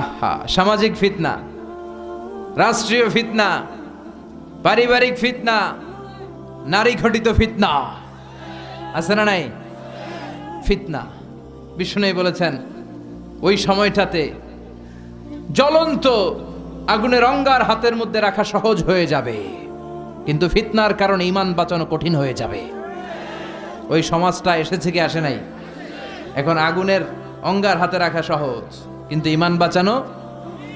আহা, সামাজিক ফিতনা, রাষ্ট্রীয় ফিতনা, পারিবারিক ফিতনা, নারী ঘটিত ফিতনা আছে না নাই? ফিতনা বিষ্ণু বলেছেন ওই সময়টাতে জ্বলন্ত আগুনের অঙ্গার হাতের মধ্যে রাখা সহজ হয়ে যাবে, কিন্তু ফিতনার কারণে ঈমান বাঁচানো কঠিন হয়ে যাবে। ওই সমাজটা এসেছে কি আসে নাই? এখন আগুনের অঙ্গার হাতে রাখা সহজ, কিন্তু ঈমান বাঁচানো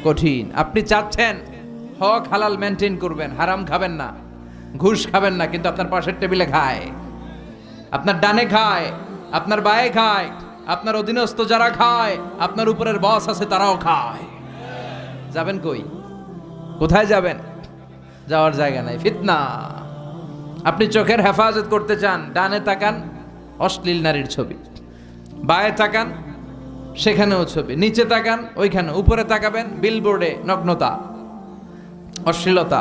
কঠিন। আপনি চাচ্ছেন হক হালাল মেনটেন করবেন, হারাম খাবেন না, ঘুষ খাবেন না, কিন্তু আপনার পাশের টেবিলে খায়, আপনার ডানে খায়, আপনার বায়ে খায়, আপনার অধীনস্থ যারা খায়, আপনার উপরের বস আছে তারাও খায়। যাবেন কই? কোথায় যাবেন? যাওয়ার জায়গা নাই। ফিতনা। আপনি চোখের হেফাজত করতে চান, ডানে তাকান অশ্লীল নারীর ছবি, বায়ে তাকান সেখানেও ছবি, নিচে তাকান ওইখানে, উপরে তাকাবেন বিলবোর্ডে নগ্নতা, অশ্লীলতা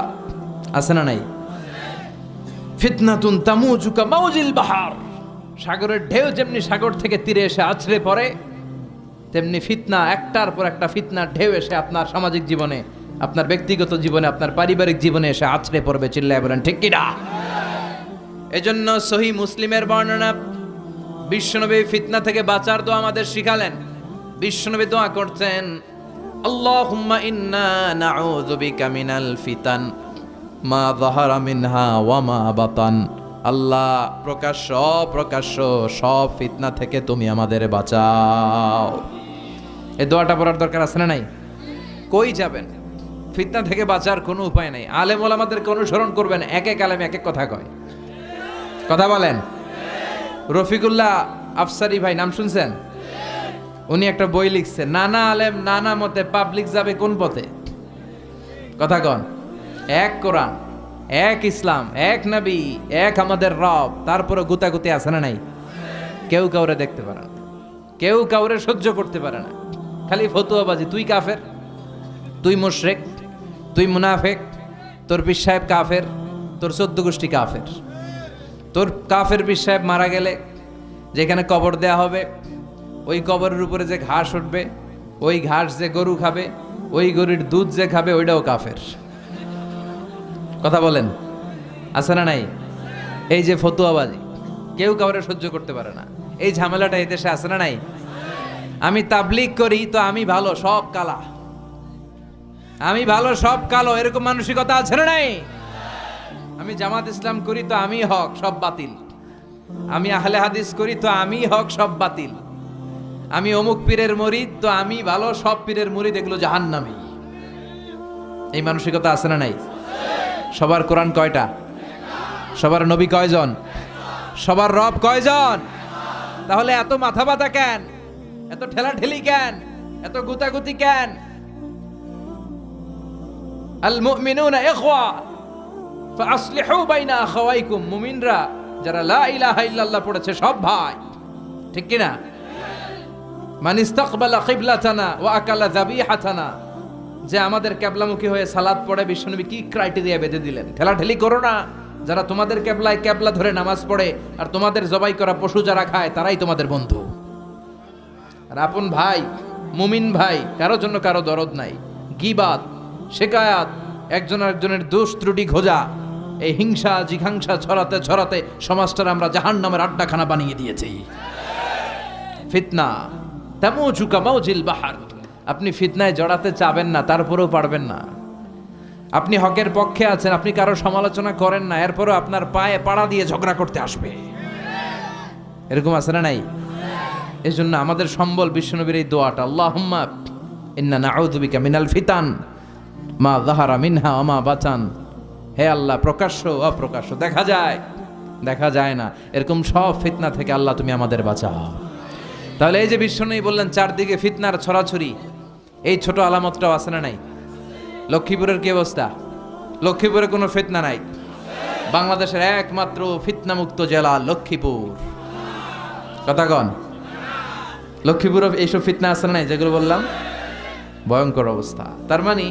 আছে না নাই? ফিতনাতুন তামুজু কামাউজিল বাহার। সাগরের ঢেউ যেমনি সাগর থেকে তীরে এসে আছড়ে পড়ে, তেমনি ফিতনা একটার পর একটা ফিতনার ঢেউ এসে আপনার সামাজিক জীবনে, আপনার ব্যক্তিগত জীবনে, আপনার পারিবারিক জীবনে এসে আছড়ে পড়বে। চিল্লায় বলেন ঠিক কিনা? এজন্য সহিহ মুসলিমের বর্ণনা, বিশ্বনবী ফিতনা থেকে বাঁচার দোয়া আমাদের শিখালেন। বিশ্বনবী দোয়া করতেন, আল্লাহুম্মা ইন্না নাউযু বিকা মিনাল ফিতান মা যাহারা মিনহা ওয়া মা বাতান। আল্লাহ, প্রকাশ্য অপ্রকাশ্য সব ফিতনা থেকে তুমি আমাদের বাঁচাও। এই দোয়াটা পড়ার দরকার আছে না নাই? কই যাবেন? ফিতনা থেকে বাঁচার কোনো উপায় নাই। আলেম ওলামাদেরকে অনুসরণ করবেন, এক এক আলেম এক এক কথা কয়। কথা বলেন। রফিকুল্লাহ আফসারি ভাই নাম শুনছেন? উনি একটা বই লিখছেন, নানা আলেম নানা মতে, পাবলিক যাবে কোন পথে? কথা কন। এক কোরআন, এক ইসলাম, এক নবী, এক আমাদের রব, তারপরে গুতাগুতি আছে না নাই? কেউ কাউরে দেখতে পারে না, কেউ কাউরে সহ্য করতে পারে না, খালি ফতুয়াবাজি। তুই কাফের, তুই মুশরিক, তুই মুনাফিক, তোর পীর সাহেব কাফের, তোর 14 গোষ্ঠী কাফের। তোর কাফের পীর সাহেব মারা গেলে যেখানে কবর দেয়া হবে, ওই কবরের উপরে যে ঘাস উঠবে, ওই ঘাস যে গরু খাবে, ওই গরুর দুধ যে খাবে, ওইটাও কাফের। কথা বলেন, আছে না নাই? এই যে ফতুয়াবাজি, কেউ কাউরে সহ্য করতে পারে না, এই ঝামেলাটা এই দেশে আছে না নাই? আমি তাবলীগ করি তো আমি ভালো, সব কালা, আমি ভালো সব কালো, এরকম মানসিকতা আছে না নাই? আমি জামাত ইসলাম করি তো আমি হক, সব বাতিল। আমি আহলে হাদিস করি তো আমি হক, সব বাতিল। আমি অমুক পীরের মুরিদ তো আমি ভালো, সব পীরের মুরিদ এগুলো জাহান্নামী। এই মানসিকতা আছে না নাই? সবার কোরআন কয়টা? সবার নবী কয়জন? সবার রব কয়জন? তাহলে এত মাথা ব্যথা কেন? এত ঠেলাঠেলি কেন? এত গুতাগুতি কেন? আল মুমিনুনা ইখওয়া ফাসলিহু বাইনা আখাওয়াইকুম। মুমিনরা যারা লা ইলাহা ইল্লাল্লাহ পড়েছে সব ভাই, ঠিক কি না? মান ইস্তাকবালা কিবলাতানা ওয়া আকালা যাবিহাতানা, যে আমাদের কিবলামুখী হয়ে সালাত পড়ে, বিশ্বনবী কি ক্রাইটেরিয়া বেঁধে দিলেন? ঠেলাঠেলি করো না। যারা তোমাদের কিবলায় কিবলা ধরে নামাজ পড়ে আর তোমাদের জবাই করা পশু যারা খায়, তারাই তোমাদের বন্ধু। আর আপন ভাই, মুমিন ভাই, কারো জন্য কারো দরদ নাই। গীবাত, শিকায়াত, একজন আরেকজনের দোষ ত্রুটি খোঁজা, এই হিংসা জিঘাংসা ছড়াতে ছড়াতে সমাজটার আমরা জাহান্নামের আড্ডাখানা বানিয়ে দিয়েছি। ফিতনা তামুজু কামাউজিল বাহার। আপনি ফিতনায় জড়াতে চাবেন না, তারপরেও পারবেন না। আপনি হকের পক্ষে আছেন, আপনি কারো সমালোচনা করেন না, এরপরও আপনার পায়ে পাড়া দিয়ে ঝগড়া করতে আসবে। এরকম আছে না নাই? এই জন্য আমাদের সম্বল বিশ্বনবীর এই দোয়াটা, আল্লাহুম্মা ইন্না নাউযু বিকা মিনাল ফিতান মা যাহারা মিনহা ওয়া মা বাতান। হে আল্লাহ, প্রকাশ্য অপ্রকাশ্য, দেখা যায় দেখা যায় না, এরকম সব ফিতনা থেকে আল্লাহ তুমি আমাদের বাঁচাও। তাহলে এই যে বিশ্বনবী বললেন চারদিকে ফিতনার ছড়াছড়ি, এই ছোট আলামতটাও আছে না নাই? লক্ষ্মীপুরের কি অবস্থা? লক্ষ্মীপুরে কোনো ফিতনা নাই। বাংলাদেশের একমাত্র ফিতনামুক্ত জেলা লক্ষ্মীপুর। কথা কন। লক্ষ্মীপুরে এইসব ফিতনা আছে না নাই যেগুলো বললাম? ভয়ঙ্কর অবস্থা। তার মানে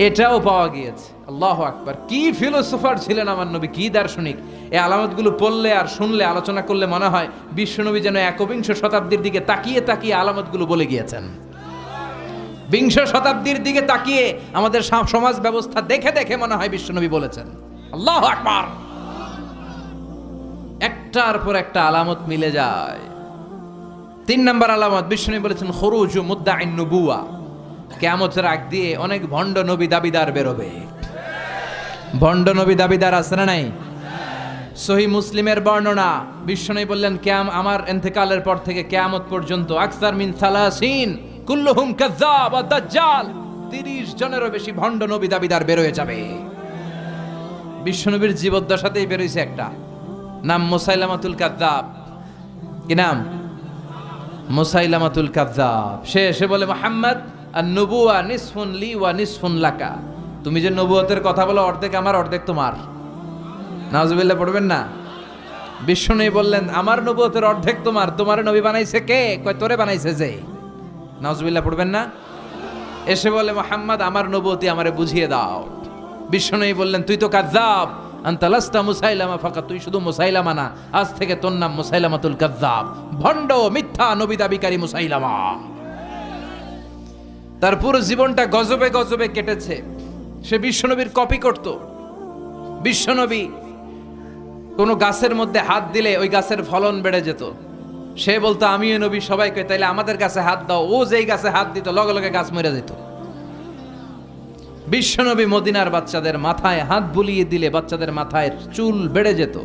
এটাও পাওয়া গিয়েছে। আল্লাহু আকবার! কি ফিলোসোফার ছিলেন আমার নবী, কি দার্শনিক! এই আলামতগুলো পড়লে আর শুনলে, আলোচনা করলে মনে হয় বিশ্বনবী যেন 21 শতাব্দীর দিকে তাকিয়ে তাকিয়ে আলামতগুলো বলে গিয়েছেন। বিংশ শতাব্দীর দিকে তাকিয়ে আমাদের সমাজ ব্যবস্থা দেখে দেখে মনে হয় বিশ্বনবী বলেছেন। আল্লাহু আকবার। একটার পর একটা আলামত মিলে যায়। 3 নম্বর আলামত বিশ্বনবী বলেছেন খুরুজু মুদ্দাইন নুবুওয়া, কিয়ামতের আগ দিয়ে অনেক ভণ্ড নবী দাবিদার বেরোবে। ভণ্ড নবী দাবিদার আছে না নাই? সহি মুসলিমের বর্ণনা, বিশ্বনবী বললেন আমার ইন্তেকালের পর থেকে কিয়ামত পর্যন্ত আকসার মিন সালাসিন কুল্লুহুম কাযযাব ওয়া দাজ্জাল, 30 জনেরও বেশি ভণ্ড নবী দাবিদার বের হয়ে যাবে। বিশ্বনবীর জীবদ্দশাতেই বের হইছে একটা, নাম মুসাইলামাতুল কাযযাব। কি নাম? মুসাইলামাতুল কাযযাব। সে এসে বলে, মুহাম্মদ আন-নুবুওয়া নিসফুন লি ওয়া নিসফুন লাকা, তুমি যে নবুয়তের কথা বলো অর্ধেক আমার অর্ধেক তোমার। নাউজুবিল্লাহ পড়বেন না? বিশ্বনবী বললেন আমার নবুয়তের অর্ধেক তোমার, তোমার নবী বানাইছে কে? কয় তোরে বানাইছে যে। নাউজুবিল্লাহ পড়বেন না? এসে বলে, মুহাম্মদ আমার নবুয়তি আমারে বুঝিয়ে দাও। বিশ্বনবী বললেন তুই তো কাযযাব, আনতা লাস্তা মুসাইলামা ফাকাত, তুই শুধু মুসাইলামা না, আজ থেকে তোর নাম মুসাইলামাতুল কাযযাব, ভণ্ড মিথ্যা নবী দাবিকারী মুসাইলামা। তার পুরো জীবনটা গজবে গজবে কেটেছে। সে বিশ্বনবীর কপি করত। বিশ্বনবী কোনো গাছের মধ্যে হাত দিলে ওই গাছের ফলন বেড়ে যেত। সে বলতো আমিও নবী, সবাইকে তাইলে আমাদের গাছে হাত দাও। ও যেই গাছে হাত দিত লগে লগে গাছ মরে যেত। বিশ্বনবী মদিনার বাচ্চাদের মাথায় হাত বুলিয়ে দিলে বাচ্চাদের মাথায় চুল বেড়ে যেত।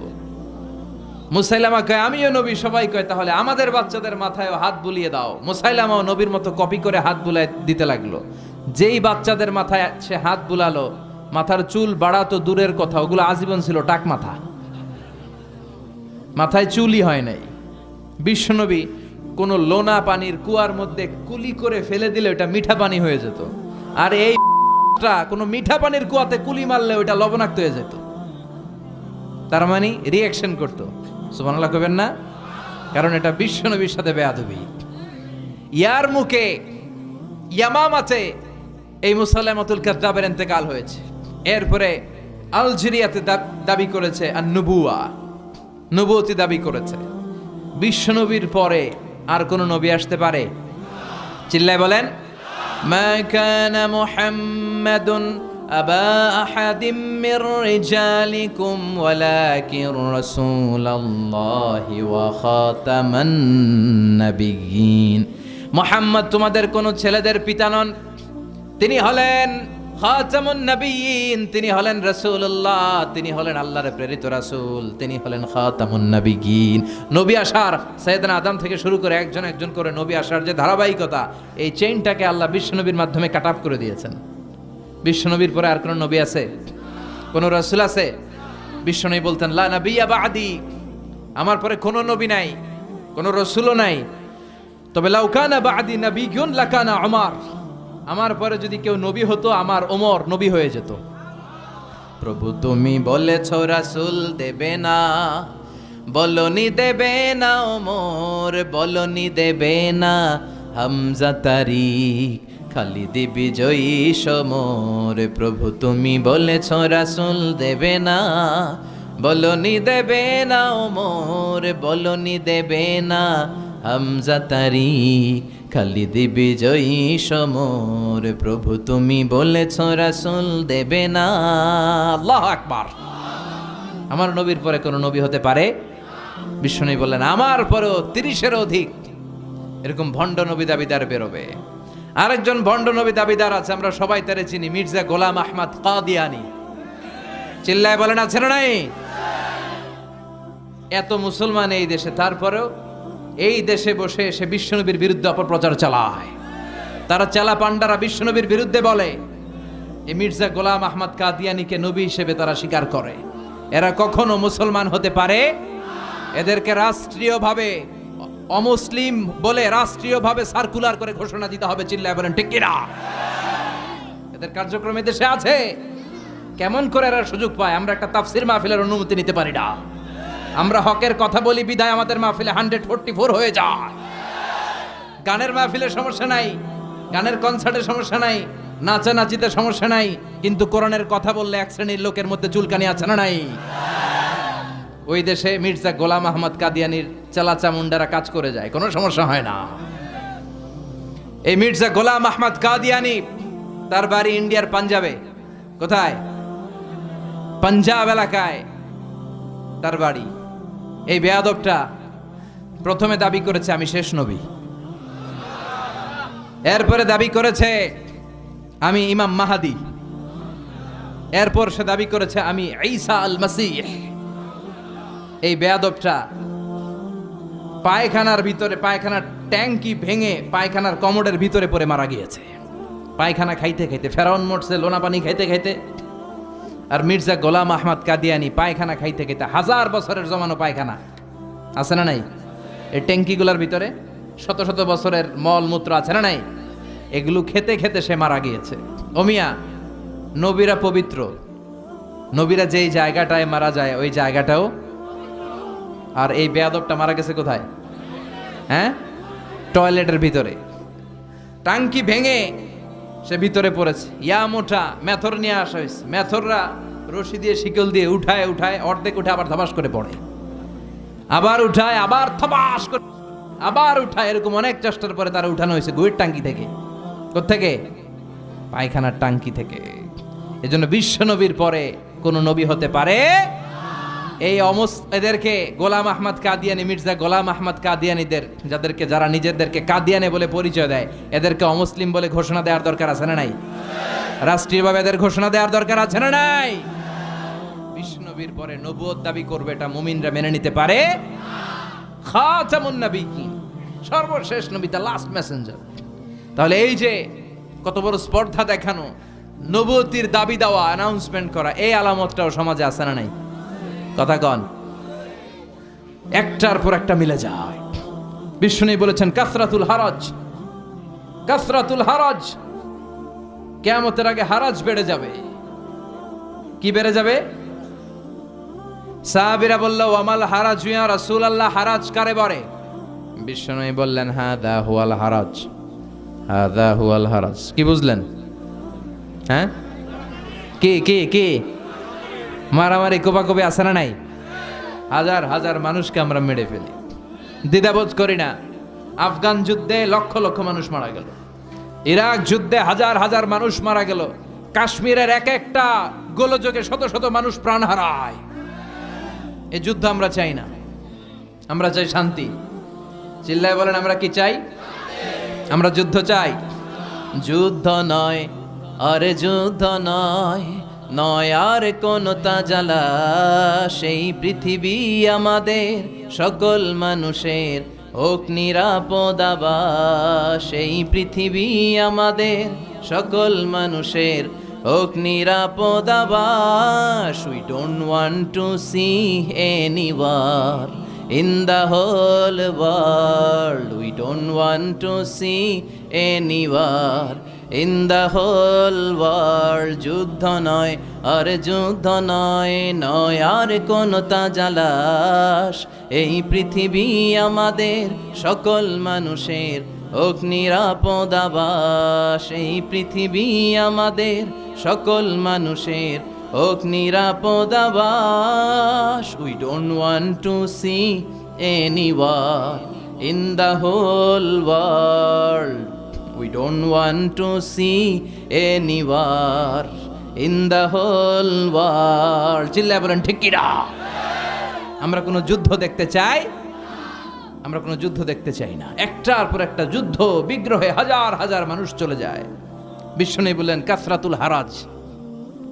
মুসাইলামা কয় আমিও নবী, সবাই কয় তাহলে আমাদের বাচ্চাদের মাথায় হাত বুলিয়ে দাও। মুসাইলামাও নবীর মতো কপি করে হাত বুলায় দিতে লাগলো। যেই বাচ্চাদের মাথায় সে হাত বুলালো, মাথার চুল বাড়াতো দূরের কথা, ওগুলো আজীবন ছিল টাক মাথা, মাথায় চুলই হয় নাই। বিশ্বনবী কোনো লোনা পানির কুয়ার মধ্যে কুলি করে ফেলে দিলে ওটা মিঠা পানি হয়ে যেত, আর এই কোনো মিঠা পানির কুয়াতে কুলি মারলে ওটা লবণাক্ত হয়ে যেত। তার মানে রিঅ্যাকশন করতো। সুবহানাল্লাহ কইবেন না? কারণ এটা বিশ্বনবীর সাথে বেয়াদবি। ইয়ার মুখে ইয়ামামাতে এই মুসাইলামাতুল কাযযাবের ইন্তেকাল হয়েছে। এরপরে আলজেরিয়াতে দাবি করেছে আন-নুবুওয়া, নবুয়তি দাবি করেছে। বিশ্বনবীর পরে আর কোন নবী আসতে পারে? চিল্লায় বলেন, মা কানা মুহাম্মাদুন আবা আহাদিম মির রিজালিকুম ওয়ালাকিন রাসূলুল্লাহি ওয়া খাতামান নাবিয়্যিন। মুহাম্মদ তোমাদের কোন ছেলেদের পিতা নন, তিনি হলেন খাতামুন নবিয়্যিন, তিনি হলেন রাসূলুল্লাহ, তিনি হলেন আল্লাহর প্রেরিত রাসূল, তিনি হলেন খাতামুন নবিয়্যিন। নবী আসার সাইয়েদনা আদম থেকে শুরু করে একজন একজন করে নবী আসার যে ধারাবাহিকতা, এই চেইনটাকে আল্লাহ বিশ্বনবীর মাধ্যমে কাট আপ করে দিয়েছেন। বিশ্বনবীর পরে আর কোন নবী আছে? কোন রাসূল আছে? বিশ্বনবী বলতেন লা নাবিয়্যা বা'দি, আমার পরে কোন নবী নাই, কোন রাসূলও নাই। তবে লাউ কানা বা'দি নাবিয়্যুন লাকানা উমর, আমার পরে যদি কেউ নবী হতো আমার ওমর নবী হয়ে যেত। প্রভু তুমি বলেছ রাসূল দেবে না, বলনি দেবে না ওমর, বলনি দেবে না হামজা তারিক, খালিদ বিজয়ী সমর। প্রভু তুমি বলেছ রাসূল দেবে না, বলনি দেবে না ওমর, বলনি দেবে না হামজা তারিক, খালিদ বিজয়ী সমর। প্রভু তুমি বলেছ রাসূল দেবে না। আল্লাহু আকবার। আমার নবীর পরে কোন নবী হতে পারে? বিশ্বনবী বললেন আমার পরেও 30-এর অধিক এরকম ভণ্ড নবী দাবিদার বেরোবে। আরেকজন ভণ্ড নবী দাবিদার আছে, আমরা সবাই তারে চিনি, মির্জা গোলাম আহমদ কাদিয়ানী। চিল্লায় বলেন আছে না নাই? এত মুসলমান এই দেশে, তারপরেও এই দেশে বসে সে বিশ্বনবীর বিরুদ্ধে অপপ্রচার চালায়। তারা চেলা পান্ডারা বিশ্বনবীর বিরুদ্ধে বলে। এই মির্জা গোলাম আহমদ কাদিয়ানীকে নবী হিসেবে তারা স্বীকার করে। এরা কখনো মুসলমান হতে পারে? এদেরকে রাষ্ট্রীয়ভাবে অমুসলিম বলে রাষ্ট্রীয়ভাবে সার্কুলার করে ঘোষণা দিতে হবে। চিল্লায় বলেন ঠিক কিনা? এদের কার্যক্রম দেশে আছে। কেমন করে এরা সুযোগ পায়? আমরা একটা তাফসির মাহফিলের অনুমতি নিতে পারি না। আমরা হকের কথা বলি বিদায় আমাদের মাহফিলে 144 হয়ে যায়। গানের মাহফিলের সমস্যা নাই, গানের কনসার্টের সমস্যা নাই, নাচানাচিতে সমস্যা নাই, কিন্তু কোরআনের কথা বললে এক শ্রেণীর লোকের মধ্যে চুলকানি আছে না নাই? ওই দেশে মির্জা গোলাম আহমদ কাদিয়ানীর চালা চামুন্ডারা কাজ করে যায়, কোনো সমস্যা হয় না। এই মির্জা গোলাম আহমদ কাদিয়ানি, তার বাড়ি ইন্ডিয়ার পাঞ্জাবে। কোথায়? পাঞ্জাব এলাকায় তার বাড়ি। এই বেয়াদবটা প্রথমে দাবি করেছে আমি শেষ নবী, এরপরে দাবি করেছে আমি ইমাম মাহাদি, এরপর সে দাবি করেছে আমি ঈসা আল মাসিহ। এই বেয়াদবটা পায়খানার ভিতরে, পায়খানার ট্যাঙ্কি ভেঙে পায়খানার কমোডের ভিতরে পড়ে মারা গিয়েছে। পায়খানা খাইতে খাইতে ফেরাউন মরছে লোনা পানি খাইতে খাইতে, আর মির্জা গোলাম আহমদ কাদিয়ানি পায়খানা খাইতে খাইতে, 1000 বছরের জমানো পায়খানা আছে না নাই? এই ট্যাঙ্কিগুলোর ভিতরে শত শত বছরের মল মূত্র আছে না নাই? এগুলো খেতে খেতে সে মারা গিয়েছে। ওমিয়া, নবীরা পবিত্র, নবীরা যেই জায়গাটায় মারা যায় ওই জায়গাটাও, আর এই বেয়াদবটা মারা গেছে কোথায়? হ্যাঁ, টয়লেটের ভিতরে। টাঙ্কি ভেঙে সে ভিতরে পড়েছে। ইয়া মোটা মেথর নিয়ে আসা হয়েছে, মেথররা রশি দিয়ে শিকল দিয়ে উঠায় উঠায়, অর্ধেক উঠে আবার ধবাস করে পড়ে, আবার উঠায় আবার থবাস করে আবার উঠায়। এরকম অনেক চেষ্টার পরে তারা উঠানো হয়েছে গুয়ের টাঙ্কি থেকে। কোত্থেকে? পায়খানার টাঙ্কি থেকে। এজন্য বিশ্ব নবীর পরে কোন নবী হতে পারে এই এদেরকে গোলাম আহমদ কাদিয়ানি, মির্জা গোলাম আহমদ কাদিয়ানিদের, যাদেরকে যারা নিজেদেরকে কাদিয়ানি বলে পরিচয় দেয়, এদেরকে অমুসলিম বলে ঘোষণা দেওয়ার দরকার আছে না নাই? রাষ্ট্রীয়ভাবে এদের ঘোষণা দেওয়ার দরকার আছে না নাই? বিশ্ব নবীর পরে নবুয়ত দাবি করবে, এটা মুমিনরা মেনে নিতে পারে? খাতামুন নবিয়্যিন, সর্বশেষ নবী, দ্য লাস্ট মেসেঞ্জার। তাহলে এই যে কত বড় স্পর্ধা দেখানো, নবুয়তির দাবি দেওয়া, অ্যানাউন্সমেন্ট করা, এই আলামতটাও সমাজে আছে না নাই? কথা কন, একটার পর একটা মিলে যায়। বিষ্ণু বলেছেন কাসরাতুল হারাজ, কাসরাতুল হারাজ, কিয়ামতের আগে হারাজ বেড়ে যাবে। কি বেড়ে যাবে? সাহাবীরা বলল ওয়ামাল হারাজ ইয়া রাসূলুল্লাহ, হারাজ কারে বলে? বিষ্ণু বললেন হাদা হুয়াল হারাজ, হাদা হুয়াল হারাজ। কি বুঝলেন? হ্যাঁ, কি কি কি মারামারি কোপাকুপি আছে না নাই? হাজার হাজার মানুষকে আমরা মেরে ফেলি, দ্বিধাবোধ করি না। আফগান যুদ্ধে লক্ষ লক্ষ মানুষ মারা গেল, ইরাক যুদ্ধে হাজার হাজার মানুষ মারা গেল, কাশ্মীরের এক একটা গোলযোগে শত শত মানুষ প্রাণ হারায়। এই যুদ্ধ আমরা চাই না, আমরা চাই শান্তি। চিল্লায় বলেন আমরা কি চাই? আমরা যুদ্ধ চাই। যুদ্ধ নয় আরে যুদ্ধ নয়, নয় আর কোন তাজালা, সেই পৃথিবী আমাদের সকল মানুষের হোক নিরাপদ আবাস, সেই পৃথিবী আমাদের সকল মানুষের হোক নিরাপদ আবাস। We don't want to see any war in the whole world. We don't want to see any war in the whole world. যুদ্ধ নয় আর যুদ্ধ নয়, নয় আর কোন তাজালাশ, এই পৃথিবী আমাদের সকল মানুষের হোক নিরাপদ আবাস, এই পৃথিবী আমাদের সকল মানুষের হোক নিরাপদ আবাস। We don't want to see any war in the whole world. We don't want to see any war in the whole world. চিল্লায় বলেন ঠিক কি না? আমরা কোনো যুদ্ধ দেখতে চাই? আমরা কোনো যুদ্ধ দেখতে চাই না। একটার পর একটা যুদ্ধ বিগ্রহে হাজার হাজার মানুষ চলে যায়। বিষ্ণু বললেন কাসরাতুল হারাজ,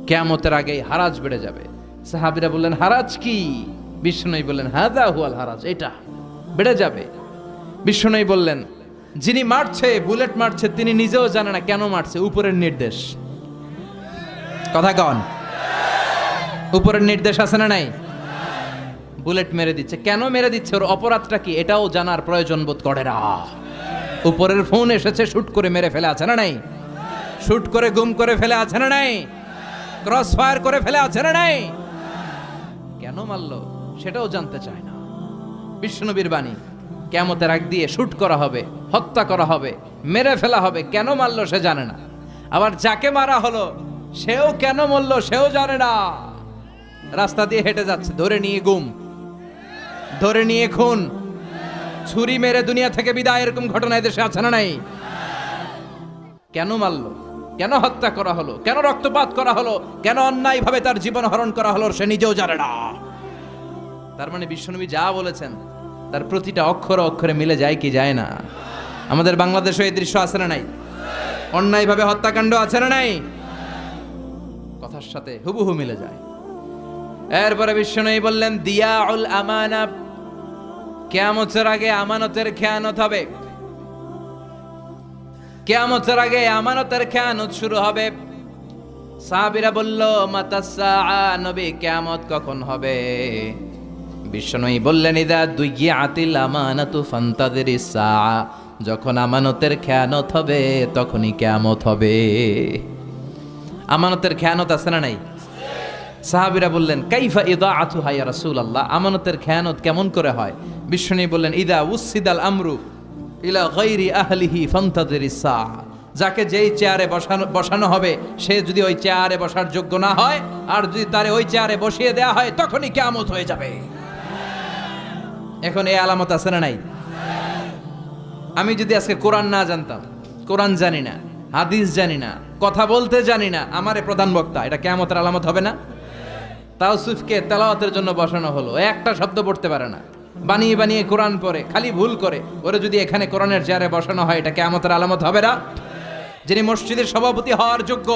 কিয়ামতের আগে হারাজ বেড়ে যাবে। সাহাবীরা বললেন হারাজ কি? বিষ্ণু বললেন হাদা হুয়াল হারাজ, এটা বেড়ে যাবে। বিষ্ণু বললেন যিনি মারছে, বুলেট মারছে, তিনি নিজেও জানে না কেন মারছে, উপরের নির্দেশ। কথা কন, উপরের নির্দেশ আছে না নাই? বুলেট মেরে দিচ্ছে, কেন মেরে দিচ্ছে, ওর অপরাধটা কি, এটাও জানার প্রয়োজন বোধ করে না। উপরের ফোন এসেছে, শুট করে মেরে ফেলে আছে না নাই? শুট করে গুম করে ফেলে আছে না নাই? ক্রস ফায়ার করে ফেলে আছে না নাই? কেন মারলো সেটাও জানতে চায় না। বিষ্ণুনবীর বাণী, কিয়ামতের আগ দিয়ে শুট করা হবে, হত্যা করা হবে, মেরে ফেলা হবে, কেন মারলো সে জানে না। আবার যাকে মারা হলো সেও কেন মরলো সেও জানে না। রাস্তা দিয়ে হেঁটে যাচ্ছে, ধরে নিয়ে গুম, ধরে নিয়ে খুন, ছুরি মেরে দুনিয়া থেকে বিদায়, এরকম ঘটনা এদেশে আছে না নাই? কেন মারলো, কেন হত্যা করা হলো, কেন রক্তপাত করা হলো, কেন অন্যায়ভাবে তার জীবন হরণ করা হলো, সে নিজেও জানে না। তার মানে বিশ্বনবী যা বলেছেন তার প্রতিটা অক্ষরে অক্ষরে মিলে যায় কি যায় না? আমাদের বাংলাদেশে এই দৃশ্য আছে না নাই? অন্যায়ভাবে হত্যাকাণ্ড আছে না নাই? কথার সাথে হুবহু মিলে যায়। এরপরে বিশ্বনবী বললেন, দিয়াউল আমানা, কিয়ামতের আগে আমানতের খেয়ানত হবে। কিয়ামতের আগে আমানতের খেয়ানত শুরু হবে। সাহাবীরা বলল, মাতাসসা, নবী কিয়ামত কখন হবে? বিশ্বনবী বললেন, ইদা দুইয়াতিল আমানাতু ফান্তাযিরিস সাআ, যখন আমানতের খেয়ানত হবে তখনই কিয়ামত হবে। আমানতের খেয়ানত আছে না নাই? সাহাবীরা বললেন, কাইফা ইদাআতুহা ইয়া রাসূলুল্লাহ, আমানতের খেয়ানত কেমন করে হয়? বিশ্বনবী বললেন, ইদা উসিদাল আমরু ইলা গায়রি আহলিহি ফান্তাযিরিস সাআ, যাকে যেই চেয়ারে বসানো হবে সে যদি ওই চেয়ারে বসার যোগ্য না হয়, আর যদি তারে ওই চেয়ারে বসিয়ে দেয়া হয়, তখনই কিয়ামত হয়ে যাবে। এখন এই আলামত আছে না নাই? আমি যদি আজকে কোরআন না জানতাম, কোরআন জানি না, হাদিস জানি না, কথা বলতে জানি না, আমারে প্রধান বক্তা, এটা কিয়ামতের আলামত হবে না? তাওসিফকে তেলাওয়াতের জন্য বসানো হলো, একটা শব্দ পড়তে পারে না, বানিয়ে বানিয়ে কোরআন পড়ে, খালি ভুল করে, ওরে যদি এখানে কোরআনের চেয়ারে বসানো হয়, এটা কিয়ামতের আলামত হবে না? যিনি মসজিদের সভাপতি হওয়ার যোগ্য,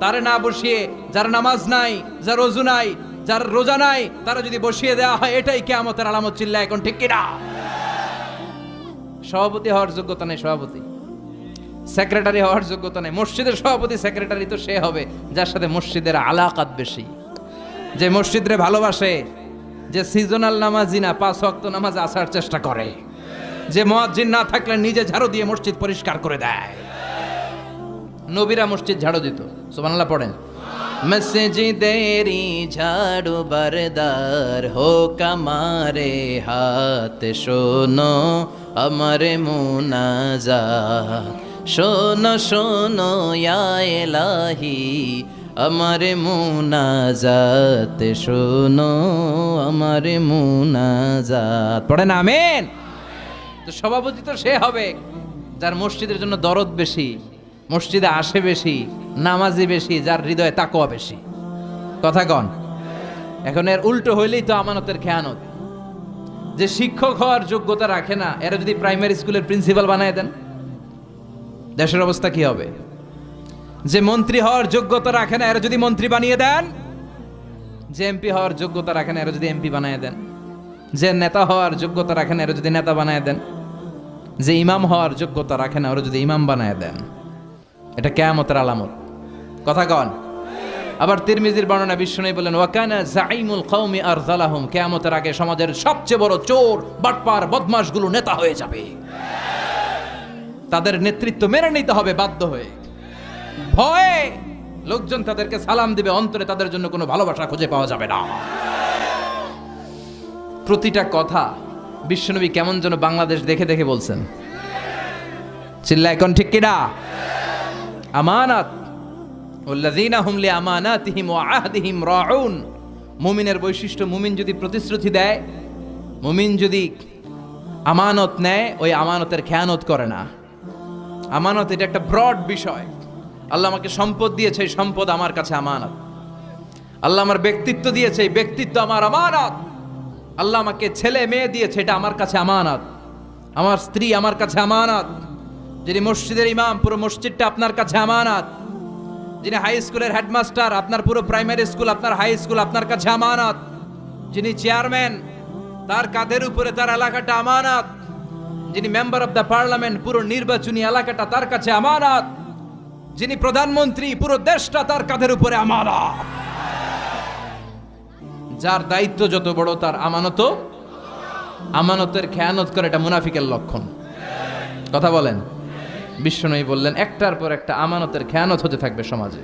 তারে না বসিয়ে, যার নামাজ নাই, যার ওযু নাই, যার রোজা নাই, তারা যদি বসিয়ে দেওয়া হয়, এটাই কিয়ামতের আলামত। চিল্লায় এখন ঠিক কিনা? সভাপতি হওয়ার যোগ্যতা নেই সভাপতি, সেক্রেটারি হওয়ার যোগ্যতা নেই। মসজিদের সভাপতি সেক্রেটারি তো সে হবে যার সাথে মসজিদের আলাকাত বেশি, যে মসজিদরে ভালোবাসে, যে সিজনাল নামাজি না, 5 ওয়াক্ত নামাজ আসার চেষ্টা করে, যে মুয়াজ্জিন না থাকলে নিজে ঝাড়ু দিয়ে মসজিদ পরিষ্কার করে দেয়। নবীরা মসজিদ ঝাড়ু দিত, সুবহানাল্লাহ পড়েন। মসজিদেরি ঝাড়ু বরদার হোক আমারে হাত, শোনো আমারে মুনাজাত, শোনো শোনো ইয়া ইলাহি আমারে মুনাজাত, শোনো আমারে মুনাজাত। পড়েন আমিন। তো সভাপতি তো সে হবে যার মসজিদের জন্য দরদ বেশি, মসজিদে আসে বেশি, নামাজি বেশি, যার হৃদয়ে তাকওয়া বেশি। কথা কন। এখন এর উল্টো হইলেই তো আমানতের খেয়ানত। যে শিক্ষক হওয়ার যোগ্যতা রাখে না, এরা যদি প্রাইমারি স্কুলের প্রিন্সিপাল বানায় দেন, দেশের অবস্থা কি হবে? যে মন্ত্রী হওয়ার যোগ্যতা রাখে না, এরা যদি মন্ত্রী বানিয়ে দেন, যে এমপি হওয়ার যোগ্যতা রাখে না, এরা যদি এমপি বানায় দেন, যে নেতা হওয়ার যোগ্যতা রাখে না, এরা যদি নেতা বানায় দেন, যে ইমাম হওয়ার যোগ্যতা রাখে না, ওরা যদি ইমাম বানায় দেন, এটা কিয়ামতের আলামত। কথা কন। আবার তিরমিজির বর্ণনা, বিশ্বনবী বলেন, ওয়াকানা জাইমুল কওমি আরযালাহুম, কিয়ামতের আগে সমাজের সবচেয়ে বড় চোর, বাটপার, বদমাশগুলো নেতা হয়ে যাবে। তাদের নেতৃত্ব মেনে নিতে হবে বাধ্য হয়ে। ভয়ে লোকজন তাদেরকে সালাম দিবে, অন্তরে তাদের জন্য কোনো ভালোবাসা খুঁজে পাওয়া যাবে না। প্রতিটা কথা বিশ্বনবী কেমন যেন বাংলাদেশ দেখে দেখে বলছেন। চিল্লা এখন ঠিক কিনা? আমানাত, ওয়াল্লাযীনা হুম লিআমানাতিহিম ওয়া আহদিহিম রাউন। মুমিনের বৈশিষ্ট্য, মুমিন যদি প্রতিশ্রুতি দেয়, মুমিন যদি আমানত নেয়, ওই আমানতের খেয়ানত করে না। আমানত এটা একটা ব্রড বিষয়। আল্লাহ আমাকে সম্পদ দিয়েছে, এই সম্পদ আমার কাছে আমানত। আল্লাহ আমার ব্যক্তিত্ব দিয়েছে, এই ব্যক্তিত্ব আমার আমানত। আল্লাহ আমাকে ছেলে মেয়ে দিয়েছে, এটা আমার কাছে আমানত। আমার স্ত্রী আমার কাছে আমানত। যিনি মসজিদের ইমাম, পুরো মসজিদটা আপনার কাছে আমানত। যিনি হাই স্কুলের হেডমাস্টার, আপনার পুরো প্রাইমারি স্কুল, আপনার হাই স্কুল আপনার কাছে আমানত। যিনি চেয়ারম্যান, তার কাঁধের উপরে তার এলাকাটা আমানত। যিনি মেম্বার অফ দ্য পার্লামেন্ট, পুরো নির্বাচনী এলাকাটা তার কাছে আমানত। যিনি প্রধানমন্ত্রী, পুরো দেশটা তার কাঁধের উপরে আমানত। যার দায়িত্ব যত বড়, তার আমানতও। আমানতের খেয়ানত করে, এটা মুনাফিকের লক্ষণ। কথা বলেন। বিশ্বনবী বললেন, একটার পর একটা আমানতের খেয়ানত হতে থাকবে সমাজে।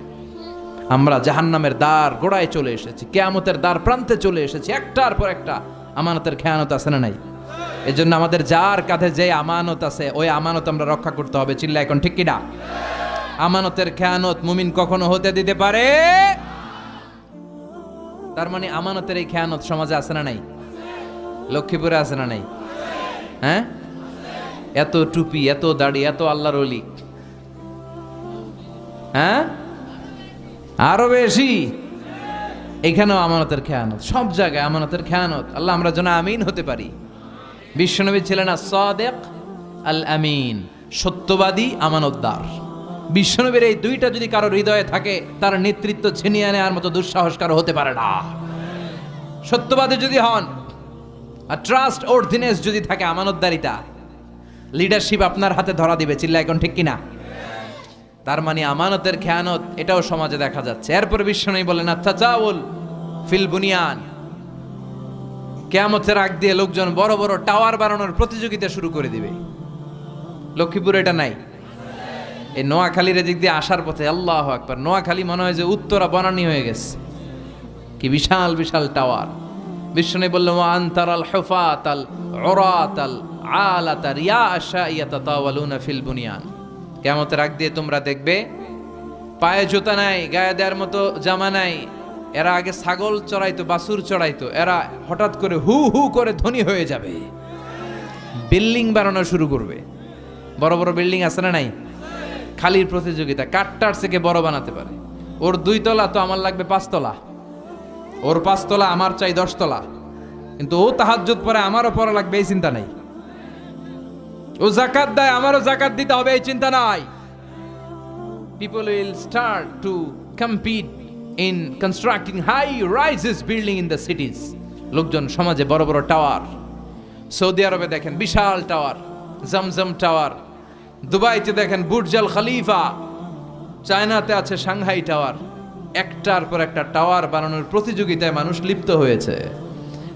আমরা জাহান্নামের দ্বার গোড়ায় চলে এসেছি, কিয়ামতের দ্বার প্রান্তে চলে এসেছি। একটার পর একটা আমানতের খেয়ানত আছে না নাই? এজন্য আমাদের যার কাঁধে যে আমানত আছে, ওই আমানত আমরা রক্ষা করতে হবে। চিল্লা এখন ঠিক কিনা? আমানতের খেয়ানত মুমিন কখনো হতে দিতে পারে। তার মানে আমানতের এই খেয়ানত সমাজে আছে না নাই? লক্ষ্মীপুরে আছে না নাই? হ্যাঁ, এত টুপি, এত দাড়ি, এত আল্লাহর ওলি, হ্যাঁ, আরো বেশি। এখানেও আমানতের খেয়ানত, সব জায়গায় আমানতের খেয়ানত। আল্লাহ আমরা যেন আমিন হতে পারি। বিশ্বনবী ছিলেন as-সাদিক আল আমিন, সত্যবাদী আমানতদার। বিশ্বনবীর এই দুইটা যদি কারো হৃদয়ে থাকে, তার নেতৃত্ব ছিনিয়ে নেওয়ার মতো দুঃসাহস কারো হতে পারে না। সত্যবাদী যদি হন আর ট্রাস্ট অর্থিনেস যদি থাকে, আমানতদারিতা, লিডারশিপ আপনার হাতে ধরা দিবে। চিল্লা এখন ঠিক কিনা? তার মানে আমানতের খেয়ানত এটাও সমাজে দেখা যাচ্ছে। এরপরে বিশ্বনবী বলেন আত-তাজাউল ফিল বুনিয়ান, কিয়ামতের আগ দিয়ে লোকজন বড় বড় টাওয়ার বানানোর প্রতিযোগিতা শুরু করে দিবে। লক্ষ্মীপুরে এটা নাই? এই নোয়াখালীর দিক দিয়ে আসার পথে আল্লাহু আকবার, নোয়াখালী মনে হয় যে উত্তরা বনানী হয়ে গেছে, কি বিশাল বিশাল টাওয়ার। বিশ্বনবী বললেন ওয়া আনতারাল হুফাতাল উরাতাল আলাতা রিয়াশা ইয়াতাতাওয়ালুনা ফিল বুনিয়ান, কিয়ামতের আগ দিয়ে তোমরা দেখবে পায়ে জুতা নাই, গায়ে দেওয়ার মতো জামা নাই। এরা আগে ছাগল চড়াইতো, বাছুর চড়াইতো, এরা হঠাৎ করে হু হু করে ধনী হয়ে যাবে, বিল্ডিং বানানো শুরু করবে। বড় বড় বিল্ডিং আছে না নাই? খালির প্রতিযোগিতা, কাঠটার থেকে বড় বানাতে পারে। ওর 2 তলা তো আমার লাগবে 5 তলা, ওর 5 তলা আমার চাই 10 তলা, কিন্তু ও তাহাজ্জুদ পড়ে আমারও পড়া লাগবে এই চিন্তা নাই। ও যাকাত দেয় আমারও যাকাত দিতে হবে এই চিন্তা নাই। People will start to compete in constructing high rises building in the cities. লোকজন সমাজে বড় বড় টাওয়ার, সৌদি আরবে দেখেন বিশাল টাওয়ার, জমজম টাওয়ার, দুবাইতে দেখেন বুর্জ আল খলিফা, চায়নাতে আছে সাংহাই টাওয়ার। একটার পর একটা টাওয়ার বানানোর প্রতিযোগিতায় মানুষ লিপ্ত হয়েছে।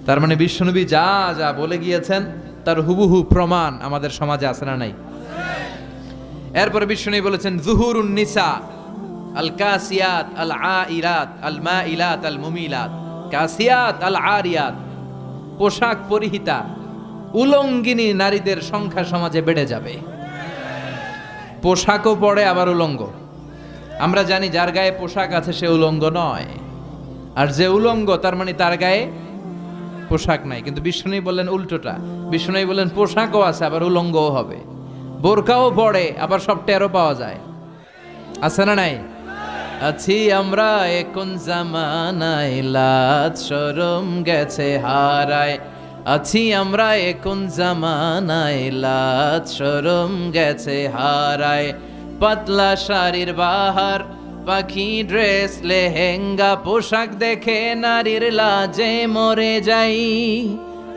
তার মানে বিশ্বনবী যা যা বলে গিয়েছেন তার হুবহু প্রমাণ আমাদের সমাজে আছে না নাই? এরপরে বিশ্বনবী বলেছেন যুহুরুন নিসা আল কাসিয়াত আল আইরাত আল মাইলাত আল মুমিলাত, কাসিয়াত আল আরিয়াত, পোশাক পরিহিতা উলঙ্গিনী নারীদের সংখ্যা সমাজে বেড়ে যাবে। পোশাকও পরে আবার উলঙ্গ। আমরা জানি যার গায়ে পোশাক আছে সে উলঙ্গ নয়, আর যে উলঙ্গ তার মানে তার গায়ে পোশাক নাই। কিন্তু বিষ্ণুই বললেন উল্টোটা, বিষ্ণুই বললেন পোশাকও আছে আবার উলঙ্গও হবে, বোরকাও পড়ে আবার সব টেরও পাওয়া যায়। আছে না নাই? আছি আমরা এখন জামানায়, লাজ শরম গেছে হারায়। আছি আমরা এখন জামানায়, লাজ শরম গেছে হারায়। পাতলা শাড়ির বাহার, পাখি ড্রেস লেহেঙ্গা, পোশাক দেখে নারীর লাজে মরে যাই।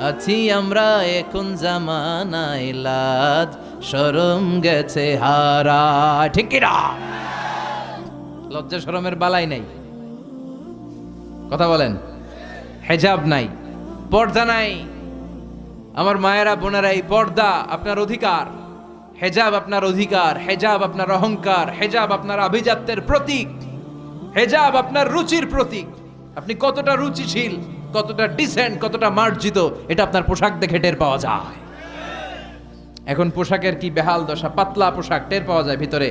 আছি আমরা এখন জামানায়, লাজ শরম গেছে হারায়। ঠিক কি না? লজ্জা শরমের বালাই নাই, কথা বলেন। হেজাব নাই, পর্দা নাই। আমার মায়েরা বোনেরা, এই পর্দা আপনার অধিকার, হেজাব আপনার অধিকার, হেজাব আপনার অহংকার, হেজাব আপনার আভিজাত্যের প্রতীক, হেজাব আপনার রুচির প্রতীক। আপনি কতটা রুচিশীল, কতটা ডিসেন্ট, কতটা মার্জিত, এটা আপনার পোশাক দেখে টের পাওয়া যায়। এখন পোশাকের কি বেহাল দশা, পাতলা পোশাক টের পাওয়া যায়, ভিতরে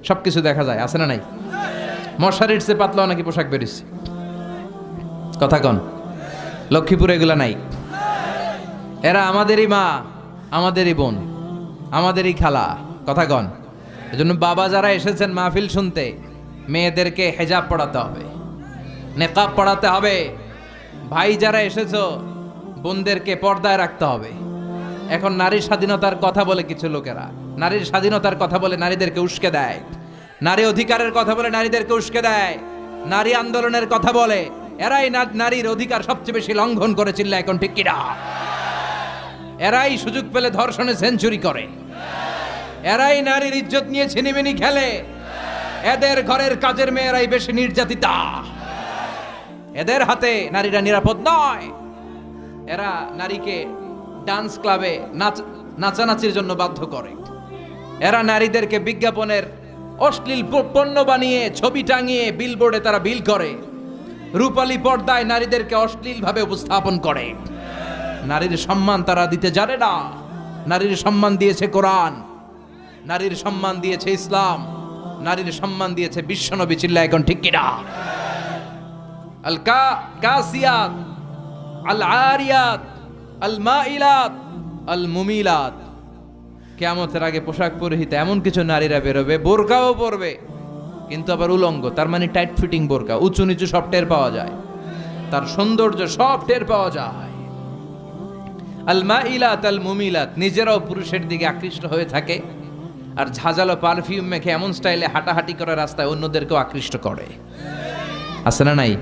সবকিছু দেখা যায়। আছে না নাই? মশারির চেয়ে পাতলাও নাকি পোশাক বেরিয়েছে, কথা কন। লক্ষ্মীপুরে এগুলা নাই। এরা আমাদেরই মা, আমাদেরই বোন, আমাদেরই খালা, কথা কন। এজন্য বাবা যারা এসেছেন মাহফিল শুনতে, মেয়েদেরকে হেজাব পড়াতে হবে, নেকাব পড়াতে হবে। ভাই যারা এসেছো, বোনদেরকে পর্দায় রাখতে হবে। এখন নারীর স্বাধীনতার কথা বলে কিছু লোকেরা, নারীর স্বাধীনতার কথা বলে নারীদেরকে উস্কে দেয়, নারী অধিকারের কথা বলে নারীদেরকে উস্কে দেয়, নারী আন্দোলনের কথা বলে। এরাই নারীর অধিকার সবচেয়ে বেশি লঙ্ঘন করেছিল। এখন ঠিক কিনা? এরাই সুযোগ পেলে ধর্ষণে সেঞ্চুরি করে, এরাই নারীর ইজ্জত নিয়ে ছিনিমিনি খেলে। এদের ঘরের কাজের মেয়েরাই বেশি নির্যাতিতা, এদের হাতে নারীরা নিরাপদ নয়। এরা নারীকে ডান্স ক্লাবে নাচানাচির জন্য বাধ্য করে। এরা নারীদেরকে বিজ্ঞাপনের অশ্লীল পণ্য বানিয়ে ছবি টাঙিয়ে বিলবোর্ডে তারা বিল করে। রূপালী পর্দায় নারীদেরকে অশ্লীলভাবে উপস্থাপন করে। নারীর সম্মান তারা দিতে জানে না। নারীর সম্মান দিয়েছে কোরআন, নারীর সম্মান দিয়েছে ইসলাম, নারীর সম্মান দিয়েছে বিশ্বনবী। চিল্লা এখন ঠিক কিনা? আল কাসিয়াত আল আরিয়াত আল মাইলাত আল মুমিলাত, কিয়ামতের আগে পোশাক পরিহিত এমন কিছু নারীরা বেরোবে, বোরকাও পরবে, কিন্তু আবার উলঙ্গ, তার মানে টাইট ফিটিং বোরকা, উঁচু নিচু সব টের পাওয়া যায়, তার সৌন্দর্য সব টের পাওয়া যায়। আল মাইলাত আল মুমিলাত, নিজেরাও পুরুষের দিকে আকৃষ্ট হয়ে থাকে, আর ঝাঁঝালো পারফিউম মেখে এমন স্টাইলে হাঁটাহাঁটি করে রাস্তায় অন্যদেরকেও আকৃষ্ট করে। আছে না নাই?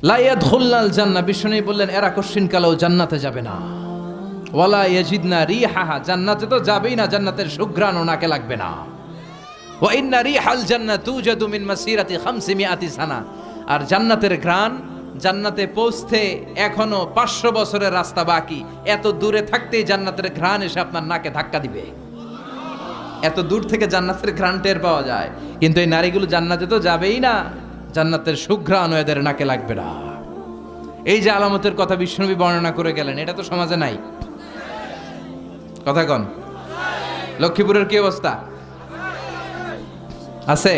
লা ইয়াদখুলনাল জান্নাহ, বিষ্ণু বললেন এরা কোশ্চিন কালেও জান্নাতে যাবে না। ওয়ালা ইয়াজিদনা রিহাহা, জান্নাতে তো যাবেই না, জান্নাতের সুঘ্রাণও নাকে লাগবে না। ওয়া ইন্না রিহাল জান্নাতি তুজাদু মিন মাসিরাতি 500 সানা, আর জান্নাতের ঘ্রাণ, জান্নাতে পৌঁছতে এখনো 500 বছরের রাস্তা বাকি। এত দূরে থাকতেই জান্নাতের ঘ্রাণ এসে আপনার নাকে ধাক্কা দিবে। এত দূর থেকে জান্নাতের ঘ্রাণ টের পাওয়া যায়, কিন্তু এই নারীগুলো জান্নাতে তো যাবেই না, জান্নাতের সুঘ্রাণ এদের নাকে লাগবে না। এই যে আলামতের কথা বিষ্ণুনবী বর্ণনা করে গেলেন, এটা তো সমাজে নাই। কথা কন, লক্ষ্মীপুরের কি অবস্থা? আছে?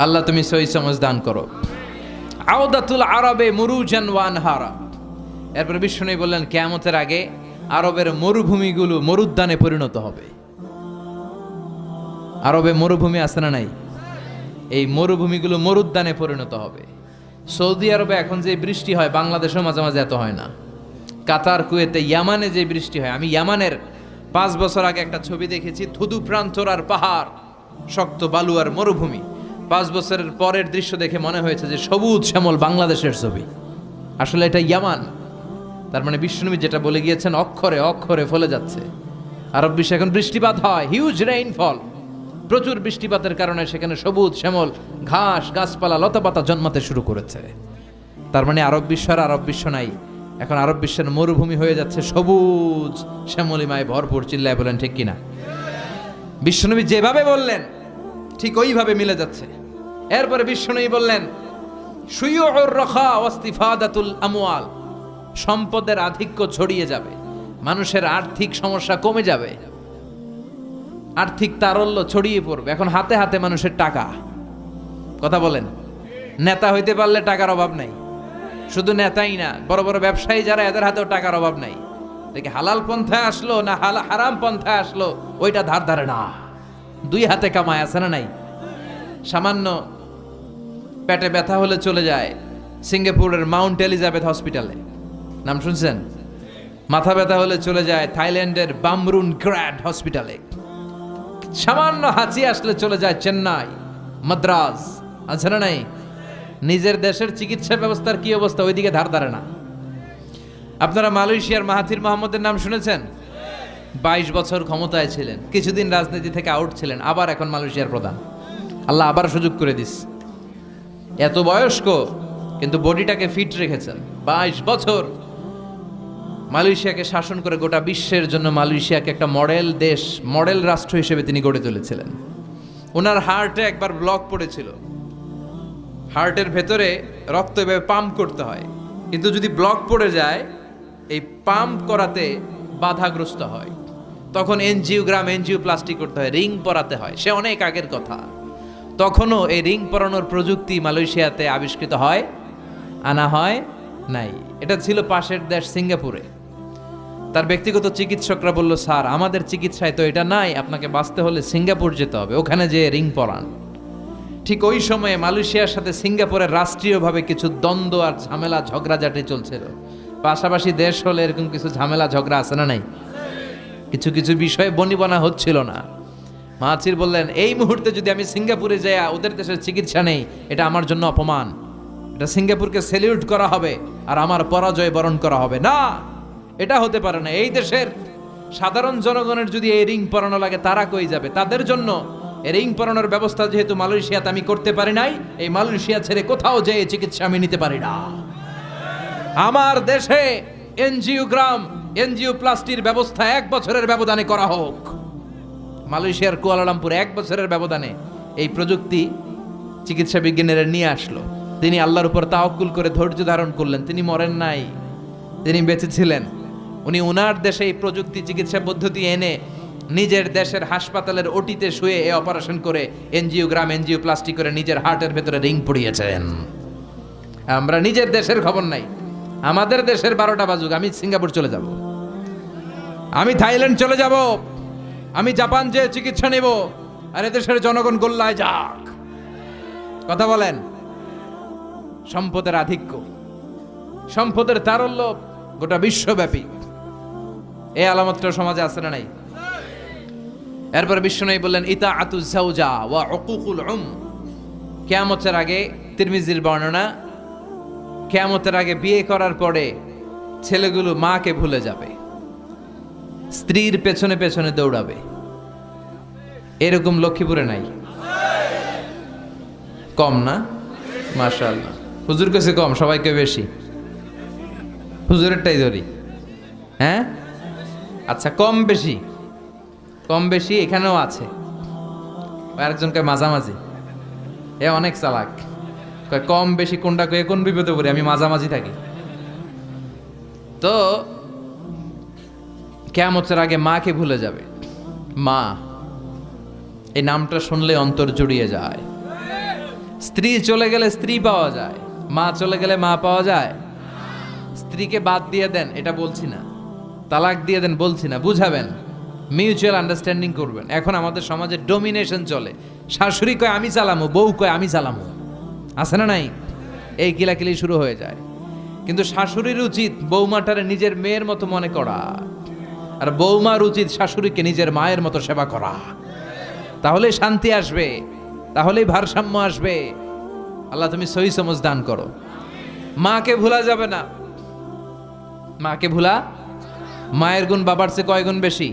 আল্লাহ তুমি সহি সমঝ দান করো। আওদাতুল আরবে মুরুজান ওয়া আনহারা, এরপর বিষ্ণুনবী বললেন কিয়ামতের আগে আরবের মরুভূমিগুলো মরুদ্যানে পরিণত হবে। আরবে মরুভূমি আছে না নাই? এই মরুভূমিগুলো মরুদ্যানে পরিণত হবে। সৌদি আরবে এখন যে বৃষ্টি হয়, বাংলাদেশেও মাঝে মাঝে এত হয় না। কাতার, কুয়েতে, ইয়ামানে যে বৃষ্টি হয়, আমি ইয়ামানের 5 বছর আগে একটা ছবি দেখেছি, থুদু প্রান্তরার পাহাড়, শক্ত বালু আর মরুভূমি। 5 বছরের পরের দৃশ্য দেখে মনে হয়েছে যে সবুজ শ্যামল বাংলাদেশের ছবি। আসলে এটা ইয়ামান। তার মানে বিষ্ণুনবী যেটা বলে গিয়েছেন অক্ষরে অক্ষরে ফলে যাচ্ছে। আরব বিশ্বে এখন বৃষ্টিপাত হয়, হিউজ রেইনফল, প্রচুর বৃষ্টিপাতের কারণে সেখানে সবুজ শ্যামল ঘাস, গাছপালা, লতাপাতা জন্মাতে শুরু করেছে। তার মানে আরব বিশ্ব আর আরব বিশ্ব নাই, এখন আরব বিশ্বের মরুভূমি হয়ে যাচ্ছে সবুজ শ্যামলিমায় ভরপুর। চিল্লায় বলেন ঠিক কিনা? বিশ্বনবী যেভাবে বললেন ঠিক ওইভাবে মিলে যাচ্ছে। এরপরে বিশ্বনবী বললেন শুয়ুউর রাখা ওয়াস্তিফাদাতুল আমওয়াল, সম্পদের আধিক্য ছড়িয়ে যাবে, মানুষের আর্থিক সমস্যা কমে যাবে, আর্থিক তারল্য ছড়িয়ে পড়বে। এখন হাতে হাতে মানুষের টাকা। কথা বলেন, নেতা হইতে পারলে টাকার অভাব নাই। শুধু নেতাই না, বড় বড় ব্যবসায়ী যারা, এদের হাতেও টাকার অভাব নাই। দেখি হালাল পন্থায় আসলো না হারাম পন্থায় আসলো, ওইটা ধার ধারে না, 2 হাতে কামায়। আছে না নাই? সামান্য পেটে ব্যথা হলে চলে যায় সিঙ্গাপুরের মাউন্ট এলিজাবেথ হসপিটালে, নাম শুনছেন? মাথা ব্যথা হলে চলে যায় থাইল্যান্ডের বামরুন গ্র্যাড হসপিটালে। সামান্য হাঁচি আসলে চলে যায় চেন্নাই, মাদ্রাজ। আছে না নাই? নিজের দেশের চিকিৎসা ব্যবস্থার কি অবস্থা, ওইদিকে ধার ধারে না। আপনারা মালয়েশিয়ার মাহাথির মোহাম্মদের নাম শুনেছেন? 22 বছর ক্ষমতায় ছিলেন, কিছুদিন রাজনীতি থেকে আউট ছিলেন, আবার এখন মালয়েশিয়ার প্রধান। আল্লাহ আবার সুযোগ করে দিস। এত বয়স্ক কিন্তু বডিটাকে ফিট রেখেছেন। 22 বছর মালয়েশিয়াকে শাসন করে গোটা বিশ্বের জন্য মালয়েশিয়াকে একটা মডেল দেশ, মডেল রাষ্ট্র হিসেবে তিনি গড়ে তুলেছিলেন। ওনার হার্টে একবার ব্লক পড়েছিল, হার্টের ভেতরে রক্ত এভাবে পাম্প করতে হয়, কিন্তু যদি ব্লক পড়ে যায় এই পাম্প করাতে বাধাগ্রস্ত হয়, তখন এনজিওগ্রাম, এনজিওপ্লাস্টি করতে হয়, রিং পরাতে হয়। সে অনেক আগের কথা, তখনও এই রিং পরানোর প্রযুক্তি মালয়েশিয়াতে আবিষ্কৃত হয়, আনা হয় নাই। এটা ছিল পাশের দেশ সিঙ্গাপুরে। তার ব্যক্তিগত চিকিৎসকরা বলল, স্যার আমাদের চিকিৎসায় তো এটা নাই, আপনাকে বাঁচতে হলে সিঙ্গাপুর যেতে হবে, ওখানে যে রিং পরান। ঠিক ওই সময়ে মালয়েশিয়ার সাথে সিঙ্গাপুরের রাষ্ট্রীয়ভাবে কিছু দ্বন্দ্ব আর ঝামেলা ঝগড়াঝাটি চলছিল। পাশাপাশি দেশ হলে এরকম কিছু ঝামেলা ঝগড়া আছে না নাই? কিছু কিছু বিষয়ে বনিবনা হচ্ছিল না। মাহাথির বললেন এই মুহূর্তে যদি আমি সিঙ্গাপুরে যাই ওদের দেশের চিকিৎসা নেই, এটা আমার জন্য অপমান, এটা সিঙ্গাপুরকে স্যালিউট করা হবে আর আমার পরাজয় বরণ করা হবে না। এটা হতে পারে না। এই দেশের সাধারণ জনগণের যদি এই রিং পরানো লাগে তারা কই যাবে? তাদের জন্য এই রিং পরানোর ব্যবস্থা যেহেতু মালয়েশিয়াতে আমি করতে পারি নাই, এই মালয়েশিয়া ছেড়ে কোথাও যেয়ে চিকিৎসা আমি নিতে পারি না। আমার দেশে এনজিওগ্রাম, এনজিওপ্লাস্টির ব্যবস্থা 1 বছরের ব্যবধানে করা হোক। মালয়েশিয়ার কুয়ালালামপুরে 1 বছরের ব্যবধানে এই প্রযুক্তি চিকিৎসা বিজ্ঞানীরা নিয়ে আসলো। তিনি আল্লাহর উপর তাওয়াক্কুল করে ধৈর্য ধারণ করলেন। তিনি মরেন নাই, তিনি বেঁচে ছিলেন। উনি ওনার দেশে এই প্রযুক্তি চিকিৎসা পদ্ধতি এনে নিজের দেশের হাসপাতালের ওটিতে শুয়ে এই অপারেশন করে এনজিওগ্রাম, এনজিওপ্লাস্টি করে নিজের হার্টের ভেতরে রিং পড়িয়েছেন। আমরা নিজের দেশের খবর নাই, আমাদের দেশের 12টা বাজুক, আমি সিঙ্গাপুর চলে যাব, আমি থাইল্যান্ড চলে যাব, আমি জাপান যে চিকিৎসা নেব, আর এদেশের জনগণ গোল্লায় যাক। কথা বলেন। সম্পদের আধিক্য, সম্পদের তারল্য গোটা বিশ্বব্যাপী, এই আলামতটা সমাজে আছে না নাই? এরপর বিশ্বনবী বললেন ইতাআতু যাওজা ওয়া উকুকুল কিয়ামতের আগে, তিরমিজির বর্ণনা, কিয়ামতের আগে বিয়ে করার পরে ছেলেগুলো মাকে ভুলে যাবে, স্ত্রীর পেছনে পেছনে দৌড়াবে। এরকম লক্ষ্মীপুরে নাই? কম না? মাশাআল্লাহ। হুজুর কাছে কম, সবাইকে বেশি। হুজুরেরটাই ধরি। হ্যাঁ আচ্ছা, কম বেশি, কম বেশি এখানেও আছে। আরেকজনকে মাঝামাঝি, এ অনেক চালাক, কম বেশি কোনটা কয়ে কোন বিপদে পড়ি, আমি মাঝামাঝি থাকি। তো কিয়ামতের আগে মাকে ভুলে যাবে। মা, এই নামটা শুনলে অন্তর জুড়িয়ে যায়। স্ত্রী চলে গেলে স্ত্রী পাওয়া যায়, মা চলে গেলে মা পাওয়া যায়? স্ত্রীকে বাদ দিয়ে দেন এটা বলছি না, তালাক দিয়ে দেন বলছি না, বুঝাবেন, মিউচুয়াল আন্ডারস্ট্যান্ডিং করবেন। এখন আমাদের সমাজে ডোমিনেশন চলে, শাশুড়ি কয় আমি চালামু, বউ কয় আমি চালামু, আছে না নাই? এই কিলাকিলি শুরু হয়ে যায়। কিন্তু শাশুড়ির উচিত বৌমাটারে নিজের মেয়ের মতো মনে করা, আর বৌমার উচিত শাশুড়িকে নিজের মায়ের মতো সেবা করা। তাহলে শান্তি আসবে, তাহলেই ভারসাম্য আসবে। আল্লাহ তুমি সহি সমঝ দান করো। মাকে ভুলা যাবে না। মাকে ভুলা, মায়ের গুণ বাবার চেয়ে কয় গুণ বেশি?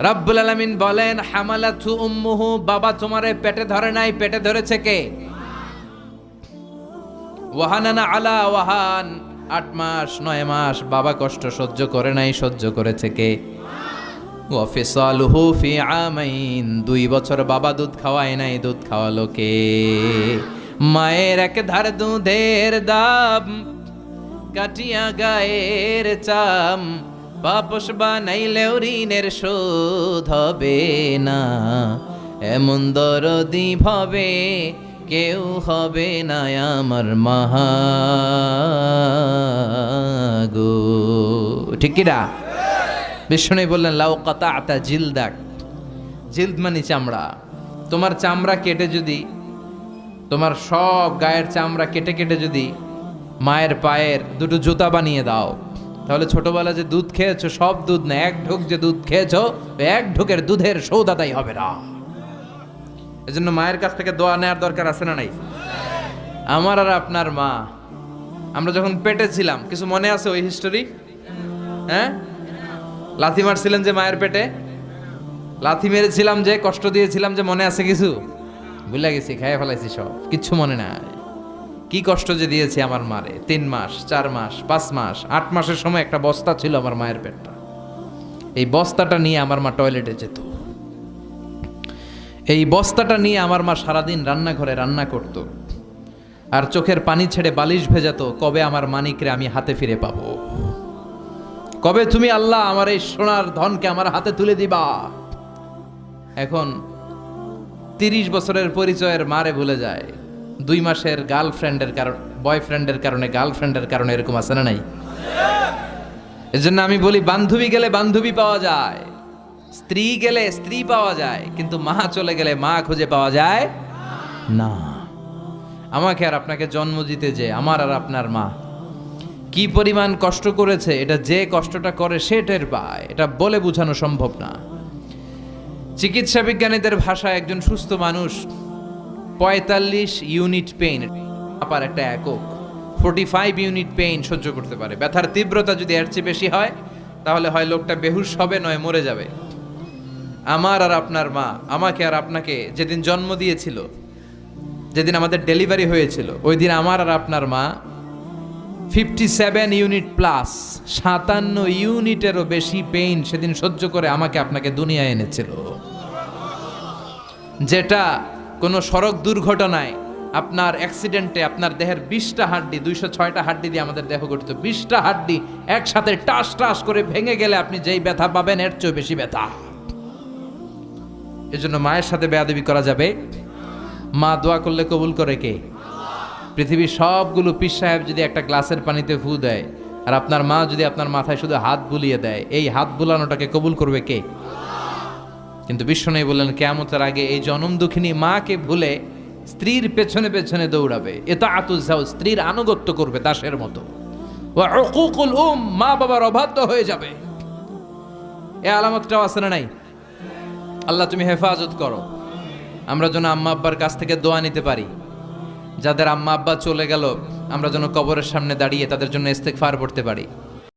রাব্বুল আলামিন বলেন হামালাতু উম্মুহু, বাবা তোমারে পেটে ধরে নাই, পেটে ধরেছে কে? ওয়াহানানা আলা ওয়াহান, 8 মাস 9 মাস বাবা কষ্ট সহ্য করে নাই, সহ্য করেছে কে? ওয়া ফিসালুহু ফি আমাইন, 2 বছর বাবা দুধ খাওয়ায় নাই, দুধ খাওয়ালো কে? মায়ের এক ধার দুধের দাম, কাটিয়া গায়ের চাম, বাপস বানাইলেও ঋণের শোধ হবে না, এমন দরদি ভাবে কেউ হবে না আমার মাহা গো। ঠিক কি না? বিষ্ণু বললেন লাউ কাতাআতা জিলদাক, জিলদ মানে চামড়া, তোমার চামড়া কেটে যদি, তোমার সব গায়ের চামড়া কেটে কেটে যদি মায়ের পায়ের 2টো জুতা বানিয়ে দাও, তাহলে ছোটবেলা যে দুধ খেয়েছো সব দুধ না, 1 ঢোক যে দুধ খেয়েছো 1 ঢোকের দুধের সৌদ আদায় হবে না। এজন্য মায়ের কাছ থেকে দোয়া নেওয়ার দরকার আছে না নাই? আমার আর আপনার মা, আমরা যখন পেটে ছিলাম, কিছু মনে আছে ওই হিস্টোরি? হ্যাঁ, লাথি মারছিলেন যে মায়ের পেটে, লাথি মেরেছিলাম যে, কষ্ট দিয়েছিলাম যে, মনে আছে কিছু? ভুলে গেছি, খাইয়ে ফেলাইছি সব, কিচ্ছু মনে নাই। কি কষ্ট যে দিয়েছি আমার মারে। 3 মাস 4 মাস 5 মাস 8 মাসের সময় একটা বস্তা ছিল আমার মায়ের পেটটা, এই বস্তাটা নিয়ে আমার মা টয়লেটে যেত, এই বস্তাটা নিয়ে আমার মা সারাদিন রান্নাঘরে রান্না করত, আর চোখের পানি ছেড়ে বালিশ ভেজাতো, কবে আমার মানিকরে আমি হাতে ফিরে পাবো, কবে তুমি আল্লাহ আমার এই সোনার ধনকে আমার হাতে তুলে দিবা। এখন 30 বছরের পরিচয়ের মারে ভুলে যায়, 2 মাসের গার্লফ্রেন্ডের কারণে, বয়ফ্রেন্ডের কারণে, গার্লফ্রেন্ডের কারণে, এরকম আছে না নাই? এজন্য আমি বলি বান্ধবী গেলে বান্ধবী পাওয়া যায়, স্ত্রী গেলে স্ত্রী পাওয়া যায়, কিন্তু মা চলে গেলে মা খুঁজে পাওয়া যায় না। আমাকে আর আপনাকে জন্ম দিতে যে আমার আর আপনার মা কি পরিমাণ কষ্ট করেছে, এটা যে কষ্টটা করে সে টের পায়, এটা বলে বোঝানো সম্ভব না। চিকিৎসা বিজ্ঞানীদের ভাষায় একজন সুস্থ মানুষ 45 ইউনিট পেইন, আপার একটা একক 45 ইউনিট পেইন সহ্য করতে পারে। ব্যথার তীব্রতা যদি এর চেয়ে বেশি হয় তাহলে হয় লোকটা বেহুশ হবে, নয় মরে যাবে। আমার আর আপনার মা আমাকে আর আপনাকে যেদিন জন্ম দিয়েছিল, যেদিন আমাদের ডেলিভারি হয়েছিল, ওই দিন আমার আর আপনার মা 57 ইউনিট প্লাস, 57 ইউনিটেরও বেশি পেইন সেদিন সহ্য করে আমাকে আপনাকে দুনিয়ায় এনেছিল, যেটা কোনো সড়ক দুর্ঘটনায়, আপনার অ্যাক্সিডেন্টে আপনার দেহের 20টা হাড্ডি, 206টা হাড্ডি দিয়ে আমাদের দেহ গঠিত, 20টা হাড্ডি একসাথে টাস টাস করে ভেঙে গেলে আপনি যেই ব্যথা পাবেন এর চেয়ে বেশি ব্যথা। এজন্য মায়ের সাথে বেয়াদবি করা যাবে? মা দোয়া করলে কবুল করে কে? পৃথিবীর সবগুলো পীর সাহেব যদি একটা গ্লাসের পানিতে ফু দেয়, আর আপনার মা যদি আপনার মাথায় শুধু হাত বুলিয়ে দেয়, এই হাত বুলানোটাকে কবুল করবে কে? কিন্তু বিশ্বনবী বললেন কিয়ামতের আগে এই জনম দুঃখিনী মাকে ভুলে স্ত্রীর পেছনে পেছনে দৌড়াবে, ইতাআতুজ জাওজ, স্ত্রীর আনুগত্য করবে দাসের মতো, ওয়া উকুকুল মা বাবার অবাধ্য হয়ে যাবে। এই আলামতটাও আছে না নাই? আল্লাহ তুমি হেফাজত করো, আমরা যেন আম্মা আব্বার কাছ থেকে দোয়া নিতে পারি। যাদের আম্মা আব্বা চলে গেল, আমরা যেন কবরের সামনে দাঁড়িয়ে তাদের জন্য ইস্তেগফার পড়তে পারি।